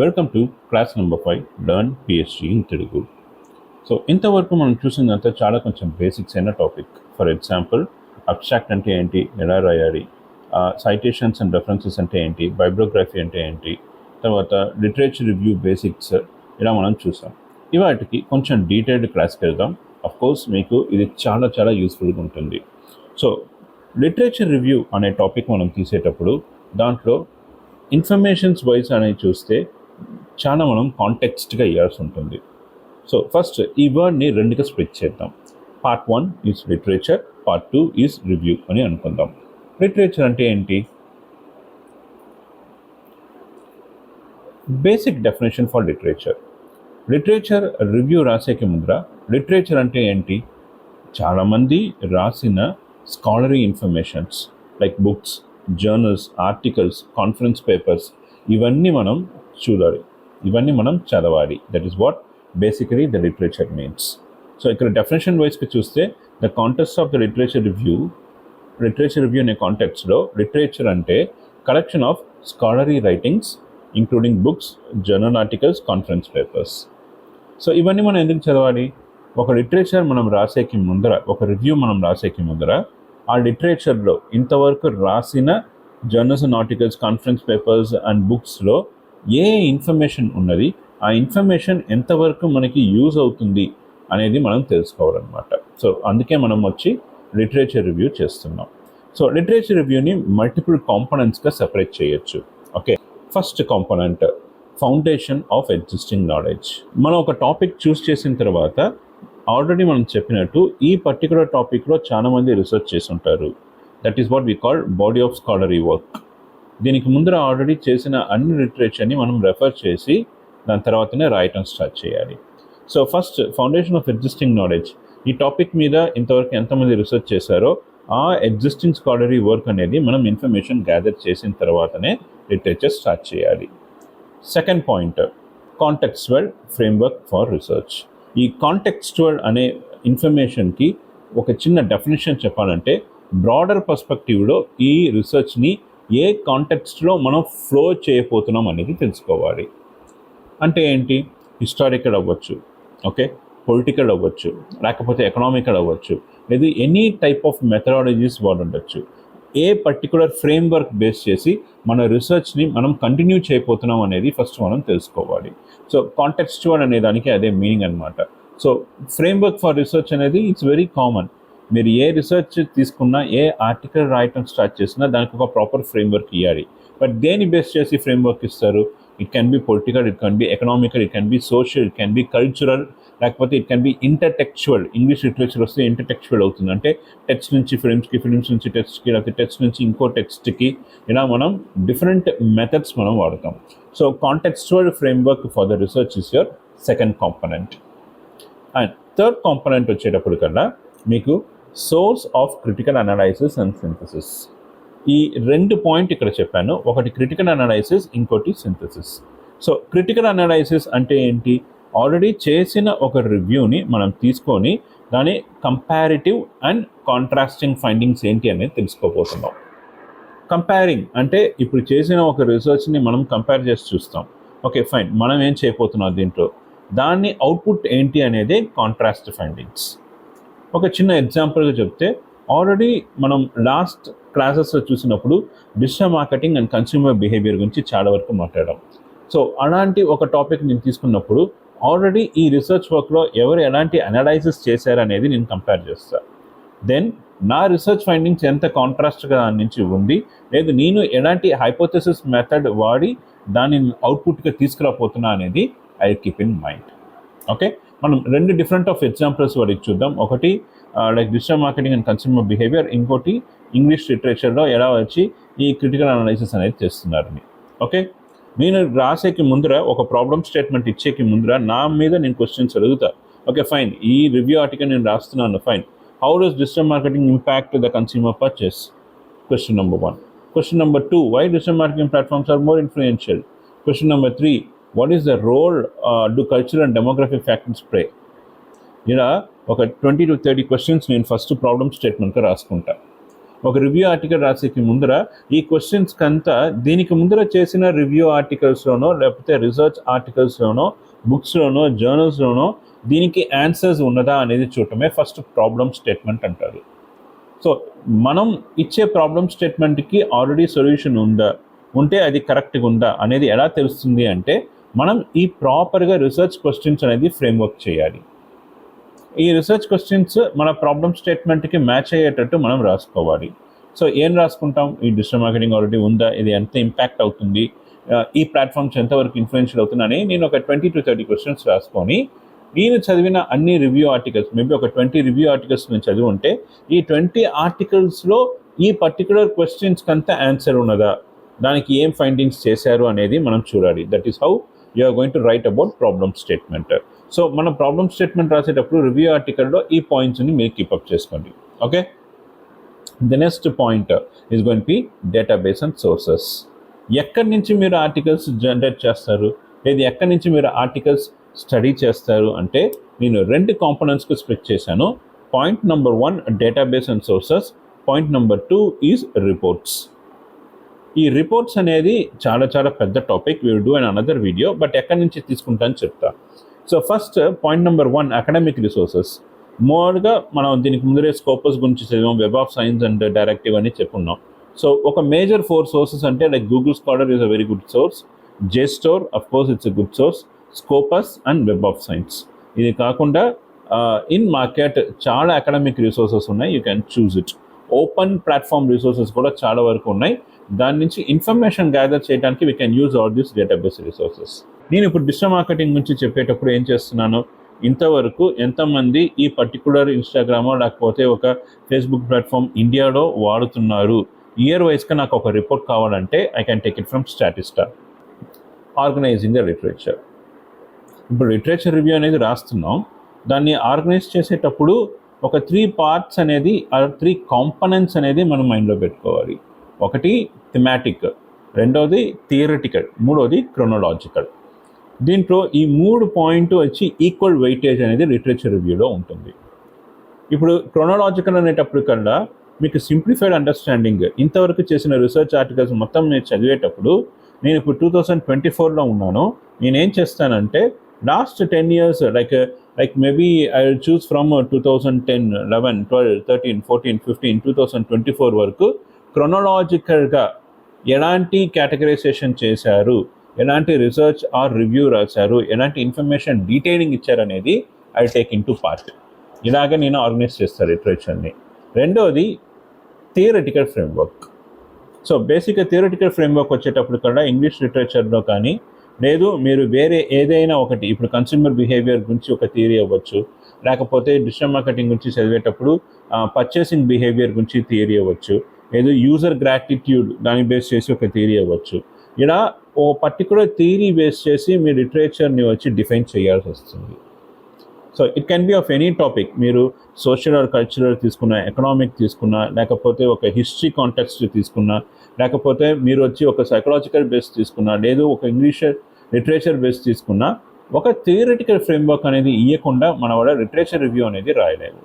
Welcome to class number 5 learn PhD in Telugu. So ఇంతవరకు మనం చూసిందంతా చాలా కొంచెం బేసిక్స్ అయిన టాపిక్. ఫర్ ఎగ్జాంపుల్, అబ్స్ట్రాక్ట్ అంటే ఏంటి, ఎలా రాయాలి, సైటేషన్స్ అండ్ రెఫరెన్సెస్ అంటే ఏంటి, బైబ్లోగ్రఫీ అంటే ఏంటి, తర్వాత లిటరేచర్ రివ్యూ బేసిక్స్, ఇలా మనం చూసాం. ఇవాటికి కొంచెం డీటెయిల్డ్ క్లాస్కి వెళ్దాం. కోర్స్ మీకు ఇది చాలా చాలా యూస్ఫుల్గా ఉంటుంది. సో లిటరేచర్ రివ్యూ అనే టాపిక్ మనం తీసేటప్పుడు దాంట్లో ఇన్ఫర్మేషన్స్ వైజ్ అనేది చూస్తే చాలా మనం కాంటెక్స్ట్గా ఇవ్వాల్సి ఉంటుంది. సో ఫస్ట్ ఈ వర్డ్ని రెండుగా స్ప్లిట్ చేద్దాం. Part 1 is literature, part 2 is review అని అనుకుందాం. లిటరేచర్ అంటే ఏంటి? Basic definition for literature. Literature review రాసేకి ముందర లిటరేచర్ అంటే ఏంటి? చాలామంది రాసిన scholarly informations like books, journals, articles, conference papers, ఇవన్నీ మనం చూడాలి, ఇవన్నీ మనం చదవాలి. That is what basically the literature means. So ఇక్కడ డెఫినేషన్ వైజ్కి చూస్తే the context of the literature review అనే కాంటెక్స్లో లిటరేచర్ అంటే collection of scholarly writings including books, journal articles, conference papers. So ఇవన్నీ మనం ఎందుకు చదవాలి? ఒక లిటరేచర్ మనం రాసేకి ముందర, ఒక రివ్యూ మనం రాసేకి ముందర ఆ లిటరేచర్లో ఇంతవరకు రాసిన journals and articles, conference papers and బుక్స్లో ఏ ఇన్ఫర్మేషన్ ఉన్నది, ఆ ఇన్ఫర్మేషన్ ఎంతవరకు మనకి యూజ్ అవుతుంది అనేది మనం తెలుసుకోవాలన్నమాట. సో అందుకే మనం వచ్చి లిటరేచర్ రివ్యూ చేస్తున్నాం. సో లిటరేచర్ రివ్యూని మల్టిపుల్ కాంపోనెంట్స్గా సెపరేట్ చేయొచ్చు. Okay, first component foundation of existing knowledge. మనం ఒక టాపిక్ చూస్ చేసిన తర్వాత ఆల్రెడీ మనం చెప్పినట్టు ఈ పర్టికులర్ టాపిక్లో చాలామంది రీసెర్చ్ చేసి ఉంటారు. That is what we call body of scholarly work. దీనికి ముందర ఆల్రెడీ చేసిన అన్ని లిటరేచర్ని మనం రెఫర్ చేసి దాని తర్వాతనే రాయటం స్టార్ట్ చేయాలి. So first foundation of existing knowledge. ఈ టాపిక్ మీద ఇంతవరకు ఎంతమంది రీసెర్చ్ చేశారో ఆ ఎగ్జిస్టింగ్ స్కాలరీ వర్క్ అనేది మనం ఇన్ఫర్మేషన్ గ్యాదర్ చేసిన తర్వాతనే లిటరేచర్ స్టార్ట్ చేయాలి. Second point, contextual framework for research. ఈ కాంటెక్స్చువల్ అనే ఇన్ఫర్మేషన్కి ఒక చిన్న డెఫినేషన్ చెప్పాలంటే, బ్రాడర్ పర్స్పెక్టివ్లో ఈ రీసెర్చ్ని ఏ కాంటెక్స్ట్లో మనం ఫ్లో చేయబోతున్నాం అనేది తెలుసుకోవాలి. అంటే ఏంటి? హిస్టారికల్ అవ్వచ్చు, ఓకే, పొలిటికల్ అవ్వచ్చు, లేకపోతే ఎకనామికల్ అవ్వచ్చు, లేదా ఎనీ టైప్ ఆఫ్ మెథడాలజీస్ వాడు ఉండొచ్చు. ఏ పర్టికులర్ ఫ్రేమ్వర్క్ బేస్ చేసి మన రీసెర్చ్ని మనం కంటిన్యూ చేయబోతున్నాం అనేది ఫస్ట్ మనం తెలుసుకోవాలి. సో కాంటెక్స్చువల్ అనే దానికి అదే మీనింగ్ అనమాట. సో ఫ్రేమ్వర్క్ ఫర్ రీసెర్చ్ అనేది ఇట్స్ వెరీ కామన్. మీరు ఏ రీసెర్చ్ తీసుకున్నా, ఏ ఆర్టికల్ రాయటం స్టార్ట్ చేసినా దానికి ఒక ప్రాపర్ ఫ్రేమ్వర్క్ ఇవ్వాలి. బట్ దేని బేస్ చేసి ఫ్రేమ్వర్క్ ఇస్తారు? It can be political, it can be economical, it can be social, it can be cultural, లేకపోతే it can be intertextual. English literature వస్తే ఇంటర్టెక్చువల్ అవుతుంది, అంటే టెక్స్ట్ నుంచి ఫిలిమ్స్కి, ఫిలిమ్స్ నుంచి టెక్స్ట్కి, లేకపోతే టెక్స్ట్ నుంచి ఇంకో టెక్స్ట్కి, ఇలా మనం డిఫరెంట్ మెథడ్స్ మనం వాడతాం. So contextual framework for the research is your second component. And third component వచ్చేటప్పుడు కల్లా మీకు source of critical analysis and synthesis. ఈ రెండు పాయింట్ ఇక్కడ చెప్పాను, ఒకటి క్రిటికల్ అనాలైసిస్, ఇంకోటి సింథసిస్. సో క్రిటికల్ అనాలైసిస్ అంటే ఏంటి? ఆల్రెడీ చేసిన ఒక రివ్యూని మనం తీసుకొని దాని కంపారిటివ్ అండ్ కాంట్రాస్టింగ్ ఫైండింగ్స్ ఏంటి అనేది తెలుసుకోబోతున్నాం. కంపేరింగ్ అంటే ఇప్పుడు చేసిన ఒక రీసెర్చ్ని మనం కంపేర్ చేసి చూస్తాం. ఓకే ఫైన్, మనం ఏం చేయబోతున్నాం దీంట్లో, దాన్ని అవుట్పుట్ ఏంటి అనేది కాంట్రాస్ట్ ఫైండింగ్స్. ఒక చిన్న ఎగ్జాంపుల్గా చెప్తే, ఆల్రెడీ మనం లాస్ట్ క్లాసెస్లో చూసినప్పుడు digital marketing and consumer behaviour గురించి చాలా వరకు మాట్లాడాం. సో అలాంటి ఒక టాపిక్ నేను తీసుకున్నప్పుడు ఆల్రెడీ ఈ రీసెర్చ్ వర్క్లో ఎవరు ఎలాంటి అనాలైసిస్ చేశారనేది నేను కంపేర్ చేస్తాను. దెన్ నా రీసెర్చ్ ఫైండింగ్స్ ఎంత కాంట్రాస్ట్గా దాని నుంచి ఉంది, లేదు నేను ఎలాంటి హైపోథెసిస్ మెథడ్ వాడి దాన్ని అవుట్పుట్గా తీసుకురాపోతున్నా అనేది I keep in mind. Okay, మనం రెండు డిఫరెంట్ ఆఫ్ ఎగ్జాంపుల్స్ వాడికి చూద్దాం. ఒకటి like digital marketing and consumer behaviour, ఇంకోటి ఇంగ్లీష్ లిటరేచర్లో ఎలా వచ్చి ఈ క్రిటికల్ అనాలైసిస్ అనేది చేస్తున్నారని. ఓకే, నేను రాసేకి ముందర ఒక ప్రాబ్లమ్ స్టేట్మెంట్ ఇచ్చేకి ముందర నా మీద నేను క్వశ్చన్స్ అడుగుతా. ఓకే ఫైన్, ఈ రివ్యూ ఆర్టికల్ నేను రాస్తున్నాను, fine, how does digital marketing impact the consumer purchase? Question number 1. Question number 2, why digital marketing platforms are more influential? Question number 3, what is the role do cultural and demographic factors play? ఇలా ఒక 20 to 30 questions నేను first problem స్టేట్మెంట్గా రాసుకుంటా. ఒక review article రాసేకి ముందర ఈ క్వశ్చన్స్కి అంతా దీనికి ముందర చేసిన రివ్యూ ఆర్టికల్స్లోనో లేకపోతే రీసెర్చ్ ఆర్టికల్స్లోనో బుక్స్లోనో జర్నల్స్లోనో దీనికి ఆన్సర్స్ ఉన్నదా అనేది చూడటమే ఫస్ట్ ప్రాబ్లమ్ స్టేట్మెంట్ అంటారు. సో మనం ఇచ్చే ప్రాబ్లమ్ స్టేట్మెంట్కి ఆల్రెడీ సొల్యూషన్ ఉంటే అది కరెక్ట్గా ఉందా అనేది ఎలా తెలుస్తుంది అంటే మనం ఈ ప్రాపర్గా రీసెర్చ్ క్వశ్చన్స్ అనేది ఫ్రేమ్వర్క్ చేయాలి. ఈ రీసెర్చ్ క్వశ్చన్స్ మన ప్రాబ్లమ్ స్టేట్మెంట్కి మ్యాచ్ అయ్యేటట్టు మనం రాసుకోవాలి. సో ఏం రాసుకుంటాం, ఈ డిజిటల్ మార్కెటింగ్ ఆల్రెడీ ఉందా, ఇది ఎంత ఇంపాక్ట్ అవుతుంది, ఈ ప్లాట్ఫామ్స్ ఎంతవరకు ఇన్ఫ్లుయెన్షియల్ అవుతుందని నేను ఒక 20 to 30 క్వశ్చన్స్ రాసుకొని నేను చదివిన అన్ని రివ్యూ ఆర్టికల్స్, మేబీ ఒక 20 రివ్యూ ఆర్టికల్స్ నేను చదివి ఉంటే ఈ 20 ఆర్టికల్స్లో ఈ పర్టికులర్ క్వశ్చన్స్కి అంతా ఆన్సర్ ఉన్నదా, దానికి ఏం ఫైండింగ్స్ చేశారు అనేది మనం చూడాలి. That is how you are going to write about problem statement. So మన ప్రాబ్లమ్ స్టేట్మెంట్ రాసేటప్పుడు రివ్యూ ఆర్టికల్లో ఈ పాయింట్స్ని మీరు కీపప్ చేసుకోండి. Okay, the next point is going to be database and sources. ఎక్కడి నుంచి మీరు ఆర్టికల్స్ జనరేట్ చేస్తారు, లేదా ఎక్కడి నుంచి మీరు ఆర్టికల్స్ స్టడీ చేస్తారు అంటే నేను 2 కాంపోనెంట్స్కి స్ప్లిట్ చేశాను. Point number 1 database and sources, point number 2 is reports. ఈ రిపోర్ట్స్ అనేది చాలా చాలా పెద్ద topic, will do on another video, but ఎక్కడి నుంచి తీసుకుంటాను చెప్తా. So first point number 1 academic resources. మోర్గా మనం దీనికి ముందరే స్కోపస్ గురించి చదివాం, web of science and directive అని చెప్పున్నాం. సో ఒక మేజర్ 4 సోర్సెస్ అంటే like Google Scholar is a very good source, జేస్టోర్ of course it's a good source, Scopus and web of science. ఇది కాకుండా ఇన్ మార్కెట్ చాలా అకాడమిక్ రిసోర్సెస్ ఉన్నాయి, you can choose it. Open platform resources కూడా చాలా వరకు ఉన్నాయి, దాని నుంచి ఇన్ఫర్మేషన్ గ్యాదర్ చేయడానికి we can use all these database resources. నేను ఇప్పుడు డిజిటల్ మార్కెటింగ్ గురించి చెప్పేటప్పుడు ఏం చేస్తున్నాను, ఇంతవరకు ఎంతమంది ఈ పర్టికులర్ ఇన్స్టాగ్రామో లేకపోతే ఒక ఫేస్బుక్ ప్లాట్ఫామ్ ఇండియాలో వాడుతున్నారు, ఇయర్ వైజ్గా నాకు ఒక రిపోర్ట్ కావాలంటే I can take it from Statista. Organizing the literature. ఇప్పుడు లిటరేచర్ రివ్యూ అనేది రాస్తున్నాం, దాన్ని ఆర్గనైజ్ చేసేటప్పుడు ఒక 3 పార్ట్స్ అనేది, 3 కాంపనెంట్స్ అనేది మనం మైండ్లో పెట్టుకోవాలి. ఒకటి థిమాటిక్, రెండోది థియరిటికల్, మూడోది క్రొనలాజికల్. దీంట్లో ఈ 3 పాయింట్ వచ్చి ఈక్వల్ వెయిటేజ్ అనేది లిటరేచర్ రివ్యూలో ఉంటుంది. ఇప్పుడు క్రొనలాజికల్ అనేటప్పుడు కల్లా మీకు సింప్లిఫైడ్ అండర్స్టాండింగ్, ఇంతవరకు చేసిన రీసెర్చ్ ఆర్టికల్స్ మొత్తం నేను చదివేటప్పుడు, నేను ఇప్పుడు 2024లో ఉన్నాను, నేనేం చేస్తానంటే last 10 years like maybe I will choose from 2010, 11, 12, 13, 14, 15, 2024 వరకు క్రొనలాజికల్గా ఎలాంటి కేటగరైజేషన్ చేశారు, ఎలాంటి రీసెర్చ్ ఆర్ రివ్యూ రాశారు, ఎలాంటి ఇన్ఫర్మేషన్ డీటెయిలింగ్ ఇచ్చారనేది I take in to part. ఇలాగే నేను ఆర్గనైజ్ చేస్తాను లిటరేచర్ని. రెండోది థియరిటికల్ ఫ్రేమ్వర్క్. సో బేసిక్గా థియరిటికల్ ఫ్రేమ్వర్క్ వచ్చేటప్పుడు కూడా ఇంగ్లీష్ లిటరేచర్లో కానీ, లేదు మీరు వేరే ఏదైనా ఒకటి, ఇప్పుడు కన్స్యూమర్ బిహేవియర్ గురించి ఒక థియరీ అవ్వచ్చు, లేకపోతే డిజిటల్ మార్కెటింగ్ గురించి చదివేటప్పుడు పర్చేసింగ్ బిహేవియర్ గురించి థియరీ అవ్వచ్చు, లేదు యూజర్ గ్రాటిట్యూడ్ దాన్ని బేస్ చేసి ఒక థియరీ అవ్వచ్చు. ఇలా ఓ పర్టికులర్ థియరీ బేస్ చేసి మీ లిటరేచర్ని వచ్చి డిఫైన్ చేయాల్సి వస్తుంది. So it can B of any topic, మీరు సోషల్ ఆర్ కల్చరల్ తీసుకున్నా, ఎకనామిక్ తీసుకున్నా, లేకపోతే ఒక హిస్టరీ కాంటెక్స్ట్ తీసుకున్నా, లేకపోతే మీరు వచ్చి ఒక సైకలాజికల్ బేస్ తీసుకున్నా, లేదు ఒక ఇంగ్లీష్ లిటరేచర్ బేస్ తీసుకున్నా, ఒక థియరిటికల్ ఫ్రేమ్వర్క్ అనేది ఇవ్వకుండా మన వాళ్ళ లిటరేచర్ రివ్యూ అనేది రాయలేము.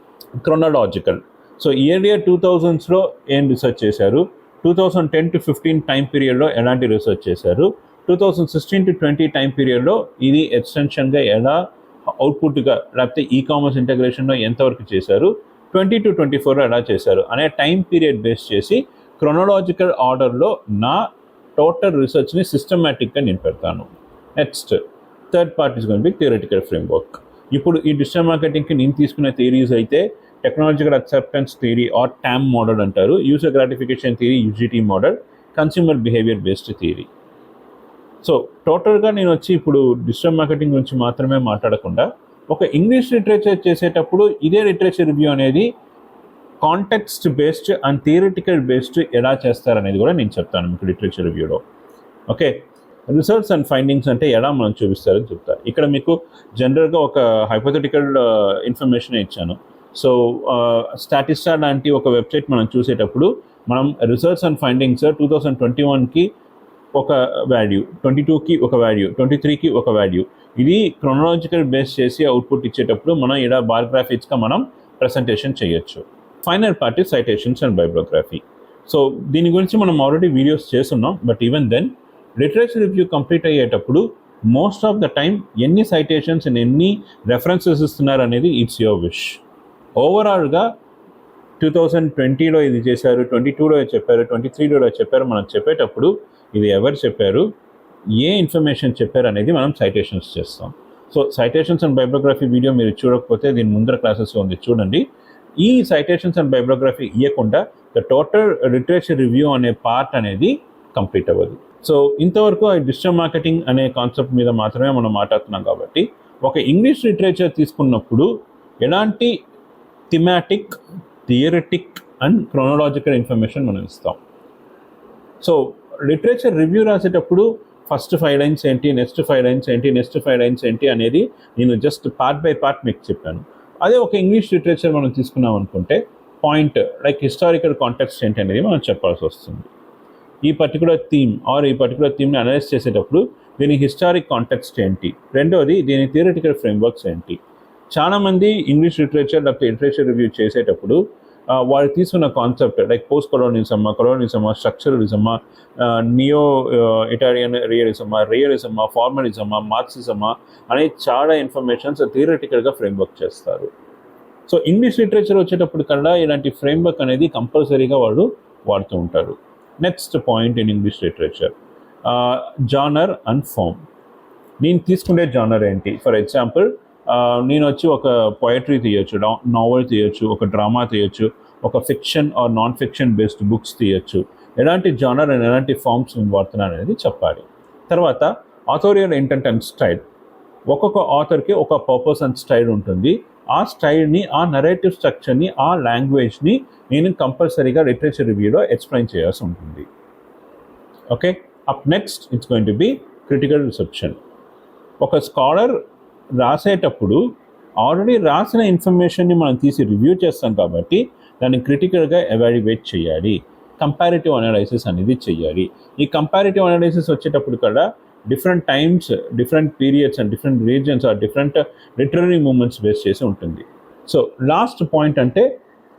క్రొనలాజికల్. సో ఇయర్ 2000స్లో ఏం రీసెర్చ్ చేశారు, 2010 to 15 టైం పీరియడ్లో ఎలాంటి రీసెర్చ్ చేశారు, 2016 to 20 టైం పీరియడ్లో ఇది ఎక్స్టెన్షన్గా ఎలా అవుట్పుట్గా, లేకపోతే ఈకామర్స్ ఇంటగ్రేషన్లో ఎంతవరకు చేశారు, 20 to 24లో ఎలా చేశారు అనే టైం పీరియడ్ బేస్ చేసి క్రొనలాజికల్ ఆర్డర్లో నా టోటల్ రీసెర్చ్ని సిస్టమేటిక్గా నేను పెడతాను. Next third part is going to be theoretical framework. ఇప్పుడు ఈ డిజిటల్ మార్కెటింగ్కి నేను తీసుకునే థియరీస్ అయితే technological acceptance theory or TAM model అంటారు, user gratification theory UGT model, consumer behaviour based theory. So టోటల్గా నేను వచ్చి ఇప్పుడు డిజిటల్ మార్కెటింగ్ గురించి మాత్రమే మాట్లాడకుండా ఒక ఇంగ్లీష్ లిటరేచర్ చేసేటప్పుడు ఇదే లిటరేచర్ రివ్యూ అనేది context based and theoretical based ఎలా చేస్తారనేది కూడా నేను చెప్తాను మీకు లిటరేచర్ రివ్యూలో. ఓకే, రిసర్చ్ అండ్ ఫైండింగ్స్ అంటే ఎలా మనం చూపిస్తారని చెప్తా. ఇక్కడ మీకు జనరల్గా ఒక హైపోథెటికల్ ఇన్ఫర్మేషన్ ఇచ్చాను. సో స్టాటిస్టా లాంటి ఒక వెబ్సైట్ మనం చూసేటప్పుడు మనం రిసర్చ్ అండ్ ఫైండింగ్స్ 2021కి ఒక వాల్యూ, 22కి ఒక వాల్యూ, 23కి ఒక వాల్యూ, ఇది క్రొనలాజికల్ బేస్ చేసి అవుట్పుట్ ఇచ్చేటప్పుడు మనం ఇలా బార్ గ్రాఫిక్స్గా మనం ప్రజెంటేషన్ చేయొచ్చు. Final part citations and bibliography. So దీని గురించి మనం ఆల్రెడీ వీడియోస్ చేస్తున్నాం. But even then literature review complete అయ్యేటప్పుడు మోస్ట్ ఆఫ్ ద టైం ఎన్ని సైటేషన్స్ అండ్ ఎన్ని రెఫరెన్సెస్ ఇస్తున్నారు అనేది ఇట్స్ యువర్ విష్. ఓవరాల్గా 2020లో ఇది చేశారు, 22లో చెప్పారు, 23లో చెప్పారు. మనం చెప్పేటప్పుడు ఇది ఎవరు చెప్పారు, ఏ ఇన్ఫర్మేషన్ చెప్పారు అనేది మనం సైటేషన్స్ చేస్తాం. సో సైటేషన్స్ అండ్ బైబ్లోగ్రఫీ వీడియో మీరు చూడకపోతే దీని ముందర క్లాసెస్ ఉంది, చూడండి. ఈ సైటేషన్స్ అండ్ బైబ్లోగ్రఫీ ఇవ్వకుండా ద టోటల్ లిటరేచర్ రివ్యూ అనే పార్ట్ అనేది కంప్లీట్ అవ్వదు. సో ఇంతవరకు డిజిటల్ మార్కెటింగ్ అనే కాన్సెప్ట్ మీద మాత్రమే మనం మాట్లాడుతున్నాం. కాబట్టి ఒక ఇంగ్లీష్ లిటరేచర్ తీసుకున్నప్పుడు ఎలాంటి thematic, theoretic and chronological information మనం ఇస్తాం. సో లిటరేచర్ రివ్యూ రాసేటప్పుడు ఫస్ట్ 5 లైన్స్ ఏంటి, నెక్స్ట్ 5 లైన్స్ ఏంటి, నెక్స్ట్ 5 లైన్స్ ఏంటి అనేది నేను జస్ట్ పార్ట్ బై పార్ట్ మీకు చెప్పాను. అదే ఒక ఇంగ్లీష్ లిటరేచర్ మనం తీసుకున్నాం అనుకుంటే పాయింట్ లైక్ హిస్టారికల్ కాంటెక్స్ట్ ఏంటి అనేది మనం చెప్పాల్సి వస్తుంది. ఈ పర్టికులర్ థీమ్ ఈ పర్టికులర్ థీమ్ని అనలైజ్ చేసేటప్పుడు దీని హిస్టారిక్ కాంటెక్స్ట్ ఏంటి, రెండోది దీని థియరిటికల్ ఫ్రేమ్వర్క్స్ ఏంటి. చాలామంది ఇంగ్లీష్ లిటరేచర్ లేకపోతే లిటరేచర్ రివ్యూ చేసేటప్పుడు వాళ్ళు తీసుకున్న కాన్సెప్ట్ లైక్ పోస్ట్ కొలోనిజమా, స్ట్రక్చరలిజమా, నియో ఇటాలియన్ రియలిజమా, ఫార్మలిజమా, మార్క్సిజమా అనే చాలా ఇన్ఫర్మేషన్స్ థియరిటికల్గా ఫ్రేమ్వర్క్ చేస్తారు. సో ఇంగ్లీష్ లిటరేచర్ వచ్చేటప్పుడు కల్లా ఇలాంటి ఫ్రేమ్వర్క్ అనేది కంపల్సరీగా వాళ్ళు వాడుతూ ఉంటారు. Next point in English literature, genre and form. నేను తీసుకునే జానర్ ఏంటి? ఫర్ ఎగ్జాంపుల్ నేను వచ్చి ఒక పోయట్రీ తీయచ్చు, నావెల్ తీయచ్చు, ఒక డ్రామా తీయచ్చు, ఒక fiction or non fiction based books తీయచ్చు. ఎలాంటి జానర్ అండ్ ఎలాంటి ఫార్మ్స్ నేను వాడుతున్నాను అనేది చెప్పాలి. తర్వాత ఆథోరియల్ ఇంటెంట్ అండ్ స్టైల్. ఒక్కొక్క ఆథర్కి ఒక పర్పస్ అండ్ స్టైల్ ఉంటుంది. ఆ స్టైల్ని, ఆ నరేటివ్ స్ట్రక్చర్ని, ఆ లాంగ్వేజ్ని నేను కంపల్సరీగా లిటరేచర్ రివ్యూలో ఎక్స్ప్లెయిన్ చేయాల్సి ఉంటుంది. Okay, up next it's going to be critical reception. ఒక స్కాలర్ రాసేటప్పుడు ఆల్రెడీ రాసిన ఇన్ఫర్మేషన్ని మనం తీసి రివ్యూ చేస్తాం కాబట్టి దాన్ని క్రిటికల్గా ఎవాల్యుయేట్ చేయాలి. కంపారిటివ్ అనాలైసిస్ అనేది చేయాలి. ఈ కంపారిటివ్ అనాలైసిస్ వచ్చేటప్పుడు కూడా different times, different periods and different reasons or different literary movements base చేసి ఉంటుంది. సో లాస్ట్ పాయింట్ అంటే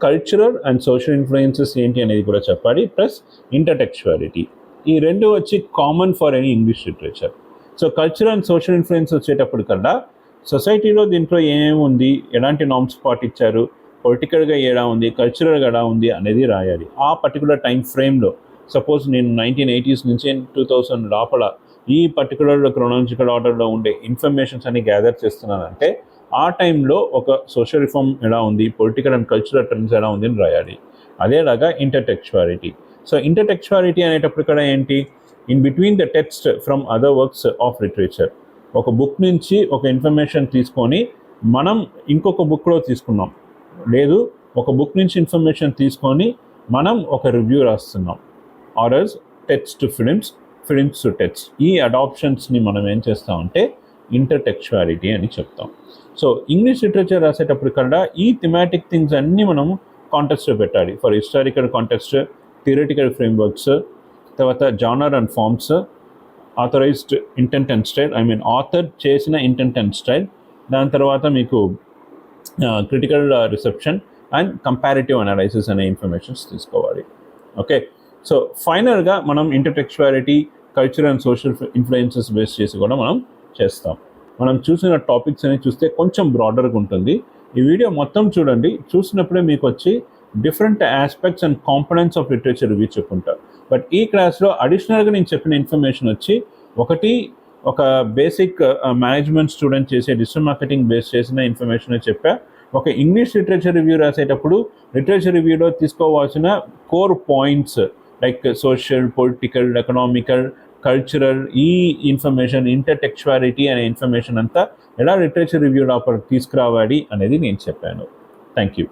కల్చరల్ అండ్ సోషల్ ఇన్ఫ్లుయెన్సెస్ ఏంటి అనేది కూడా చెప్పాలి. Plus intertextuality. ఈ రెండు వచ్చి common for any English literature. So cultural and social influence వచ్చేటప్పుడు కల్లా సొసైటీలో దీంట్లో ఏమేమి ఉంది, ఎలాంటి నామ్స్ పాటించారు, పొలిటికల్గా ఎలా ఉంది, కల్చరల్గా ఎలా ఉంది అనేది రాయాలి. ఆ పర్టికులర్ టైం ఫ్రేమ్లో సపోజ్ నేను 1980s నుంచి 2000 లోపల ఈ పర్టికులర్ క్రోనాలజికల్ ఆర్డర్లో ఉండే ఇన్ఫర్మేషన్స్ అన్ని గ్యాదర్ చేస్తున్నానంటే ఆ టైంలో ఒక సోషల్ రిఫార్మ్ ఎలా ఉంది, పొలిటికల్ అండ్ కల్చరల్ ట్రెండ్స్ ఎలా ఉంది అని రాయాలి. అదేలాగా ఇంటర్టెక్చువాలిటీ. సో ఇంటర్టెక్చువాలిటీ అనేటప్పుడు ఇక్కడ ఏంటి, in between the text from other works of literature. ఒక బుక్ నుంచి ఒక ఇన్ఫర్మేషన్ తీసుకొని మనం ఇంకొక బుక్లో తీసుకున్నాం, లేదు ఒక బుక్ నుంచి ఇన్ఫర్మేషన్ తీసుకొని మనం ఒక రివ్యూ రాస్తున్నాం. ఆర్ఎల్స్ text to films, films to text. ఈ అడాప్షన్స్ని మనం ఏం చేస్తామంటే ఇంటర్టెక్చువాలిటీ అని చెప్తాం. సో ఇంగ్లీష్ లిటరేచర్ రాసేటప్పుడు కన్నా ఈ థిమాటిక్ థింగ్స్ అన్నీ మనం కాంటెక్స్ట్లో పెట్టాలి. For historical context, theoretical frameworks, తర్వాత genre and forms, authorized intent and style, author చేసిన ఇంటెంట్ అండ్ స్టైల్, దాని తర్వాత మీకు critical reception and comparative analysis అనే ఇన్ఫర్మేషన్స్ తీసుకోవాలి. ఓకే, సో ఫైనల్గా మనం intertextuality, culture and social influences base చేసి కూడా మనం చేస్తాం. మనం చూసిన టాపిక్స్ అని చూస్తే కొంచెం బ్రాడర్గా ఉంటుంది. ఈ వీడియో మొత్తం చూడండి, చూసినప్పుడే మీకు వచ్చి different aspects and components of literature review చెప్పుకుంటారు. బట్ ఈ క్లాస్లో అడిషనల్గా నేను చెప్పిన ఇన్ఫర్మేషన్ వచ్చి ఒక బేసిక్ మేనేజ్మెంట్ స్టూడెంట్ చేసే డిజిటల్ మార్కెటింగ్ బేస్ చేసిన ఇన్ఫర్మేషన్ చెప్పా. ఒక ఇంగ్లీష్ లిటరేచర్ రివ్యూ రాసేటప్పుడు లిటరేచర్ రివ్యూలో తీసుకోవాల్సిన core points like social, political, economical, cultural, ఈ ఇన్ఫర్మేషన్, ఇంటర్టెక్చువాలిటీ అనే ఇన్ఫర్మేషన్ అంతా ఎలా లిటరేచర్ రివ్యూ లోపల తీసుకురావాలి అనేది నేను చెప్పాను. Thank you.